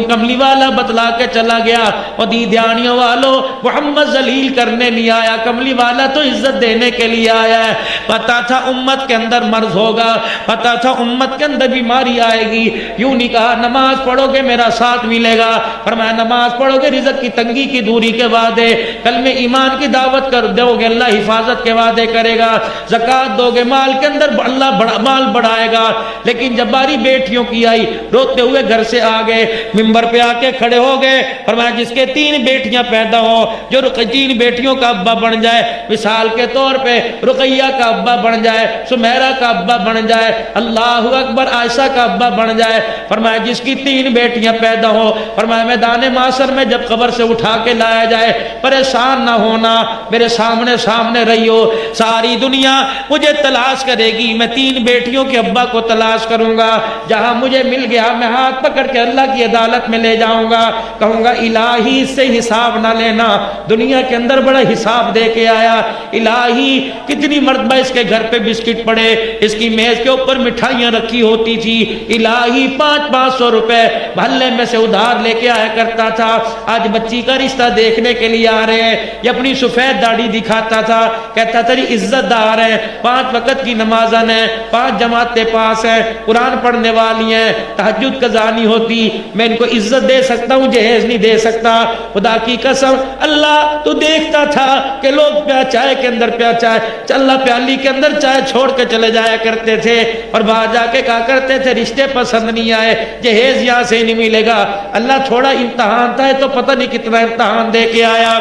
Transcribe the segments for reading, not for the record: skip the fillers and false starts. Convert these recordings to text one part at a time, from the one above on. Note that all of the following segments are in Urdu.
کملی والا بتلا کے چلا گیا، اور دیدیانیوں والوں محمد ذلیل کرنے نہیں آیا، کملی والا تو عزت دینے کے لیے آیا ہے۔ پتا تھا امت کے اندر مرض ہوگا، پتا تھا امت کے اندر بیماری آئے گی، یوں نہیں کہا نماز پڑھو گے میرا ساتھ ملے گا، فرمایا نماز پڑھو گے رزق کی تنگی کی دوری کے وعدے، کلمہ ایمان کی دعوت کر دو گے اللہ حفاظت کے وعدے کرے گا، زکوٰۃ دو گے مال کے اندر اللہ مال بڑھائے گا۔ لیکن جب باری بیٹیوں کی آئی، روتے ہوئے گھر سے آ گئے، ممبر پہ آ کے کھڑے ہو گئے، فرمایا جس کے 3 بیٹیاں پیدا ہو، جو 3 بیٹیوں کا ابا بن جائے، مثال کے طور پہ رقیہ کا ابا بن جائے، سمیرہ کا ابا بن جائے، اللہ اکبر، عائشہ کا ابا بن جائے، فرمایا جس کی 3 بیٹیاں پیدا ہو، فرمایا میدان معاشر میں جب قبر سے اٹھا کے لایا جائے پریشان نہ ہونا، میرے سامنے رہی ہو، ساری دنیا مجھے تلاش کرے گی، میں 3 بیٹیوں کے ابا کو تلاش کروں گا، جہاں مجھے مل گیا میں ہاتھ پکڑ کے اللہ کی عدالت میں لے جاؤں گا، کہوں گا الہی اس سے حساب نہ لینا، دنیا کے اندر بڑا حساب دے کے آیا، الہی کتنی مرتبہ اس کے گھر پہ بسکٹ پڑے، اس کی میز کے اوپر مٹھائیاں رکھی ہوتی تھی، الہی 500 روپے محلے میں سے ادھار لے کے آیا کرتا تھا، آج بچی کا رشتہ دیکھنے کے لیے آ رہے ہیں، یہ اپنی سفید داڑھی دکھاتا تھا، کہتا تیری عزت دار ہے، 5 وقت کی نمازن ہے، 5 جماعتیں پاس ہیں، قرآن پڑھنے والی ہیں، تہجد قضا نہیں ہوتی، میں ان کو عزت دے سکتا ہوں جہیز نہیں دے سکتا، خدا کی قسم اللہ تو دیکھتا تھا کہ لوگ چائے کے اندر چائے اللہ پیالی کے اندر چائے چھوڑ کے چلے جایا کرتے تھے، اور باہر جا کے کہا کرتے تھے رشتے پسند نہیں آئے، جہیز یہاں سے نہیں ملے گا، اللہ تھوڑا امتحان تھا تو پتہ نہیں کتنا امتحان دے کے آیا۔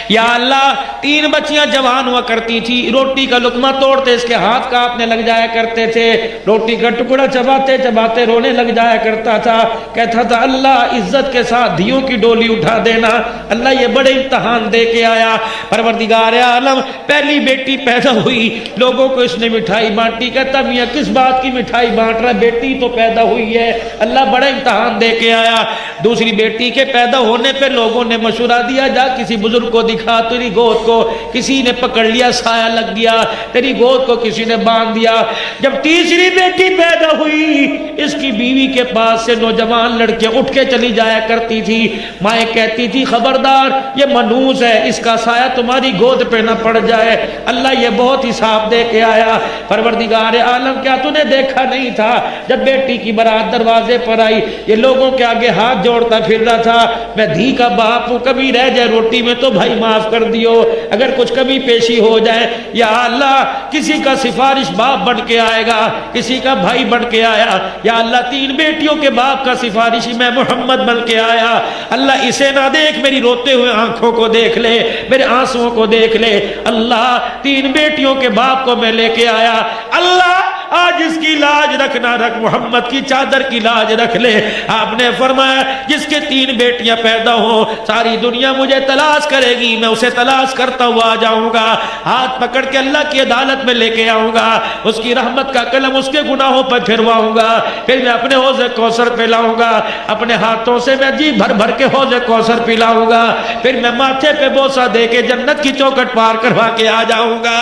یا اللہ 3 بچیاں جوان ہوا کرتی تھی، روٹی کا لقمہ توڑتے اس کے ہاتھ کانپنے لگ جایا کرتے تھے، روٹی کا ٹکڑا چباتے رونے لگ جایا کرتا تھا، کہتا تھا اللہ عزت کے ساتھ دھیوں کی ڈولی اٹھا دینا، اللہ یہ بڑے امتحان دے کے آیا۔ پروردگار عالم پہلی بیٹی پیدا ہوئی، لوگوں کو اس نے مٹھائی بانٹی، کہتا میاں کس بات کی مٹھائی بانٹ رہا، بیٹی تو پیدا ہوئی ہے، اللہ بڑا امتحان دے کے آیا۔ دوسری بیٹی کے پیدا ہونے پہ لوگوں نے مشورہ دیا جا کسی بزرگ کو دکھا، تیری گود کو کسی نے پکڑ لیا، سایہ لگ گیا، تیری گود کو کسی نے باندھ دیا۔ جب تیسری بیٹی پیدا ہوئی، اس کی بیوی کے پاس سے نوجوان لڑکیاں اٹھ کے چلی جایا کرتی تھی، مائیں کہتی تھی خبردار یہ منحوس ہے، اس کا سایہ تمہاری گود پہ نہ پڑ جائے، اللہ یہ بہت حساب دے کے آیا۔ پروردگار عالم کیا تو نے دیکھا نہیں تھا جب بیٹی کی برات دروازے پر آئی، یہ لوگوں کے آگے ہاتھ جوڑتا پھر رہا تھا، میں دھی کا باپ ہوں، کبھی رہ جائے روٹی میں تو بھائی معاف کر دیو، اگر کچھ کمی پیشی ہو جائے، یا اللہ کسی کا سفارش باپ بن کے آئے گا، کسی کا بھائی بن کے آیا، یا اللہ 3 بیٹیوں کے باپ کا سفارشی میں محمد بن کے آیا، اللہ اسے نہ دیکھ میری روتے ہوئے آنکھوں کو دیکھ لے، میرے آنسوؤں کو دیکھ لے، اللہ 3 بیٹیوں کے باپ کو میں لے کے آیا، اللہ آج اس کی لاج رکھنا رکھ، محمد کی چادر کی لاج رکھ لے۔ آپ نے فرمایا جس کے 3 بیٹیاں پیدا ہوں ساری دنیا مجھے تلاش کرے گی، میں اسے تلاش کرتا ہوا آ جاؤں گا، ہاتھ پکڑ کے اللہ کی عدالت میں لے کے آؤں گا، اس کی رحمت کا قلم اس کے گناہوں پر پھرواؤں گا، پھر میں اپنے حوض کوثر پلاؤں گا، اپنے ہاتھوں سے میں جی بھر بھر کے حوض کوثر پلاؤں گا، پھر میں ماتھے پہ بوسہ دے کے جنت کی چوکھٹ پار کروا کے آ جاؤں گا۔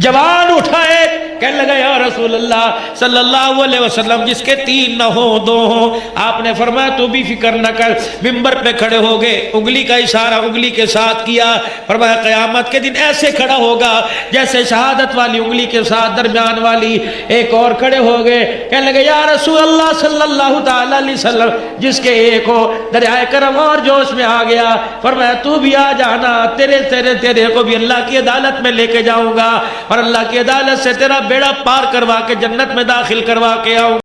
جوان اٹھائے کہنے لگا یا رسول اللہ صلی اللہ علیہ وسلم جس کے 3 نہ ہو 2 ہوں، آپ نے فرمایا تو بھی فکر نہ کر، ممبر پہ کھڑے ہو گئے، انگلی کا اشارہ انگلی کے ساتھ کیا، فرمایا قیامت کے دن ایسے کھڑا ہوگا جیسے شہادت والی انگلی کے ساتھ درمیان والی، ایک اور کھڑے ہو گئے، کہنے لگے یا رسول اللہ صلی اللہ تعالی علیہ وسلم جس کے ایک ہو، دریائے کرم اور جوش میں آ گیا، فرمایا تو بھی آ جانا، تیرے کو بھی اللہ کی عدالت میں لے کے جاؤں گا، اور اللہ کی عدالت سے تیرا بیڑا پار کروا کے جنت میں داخل کروا کے آؤں۔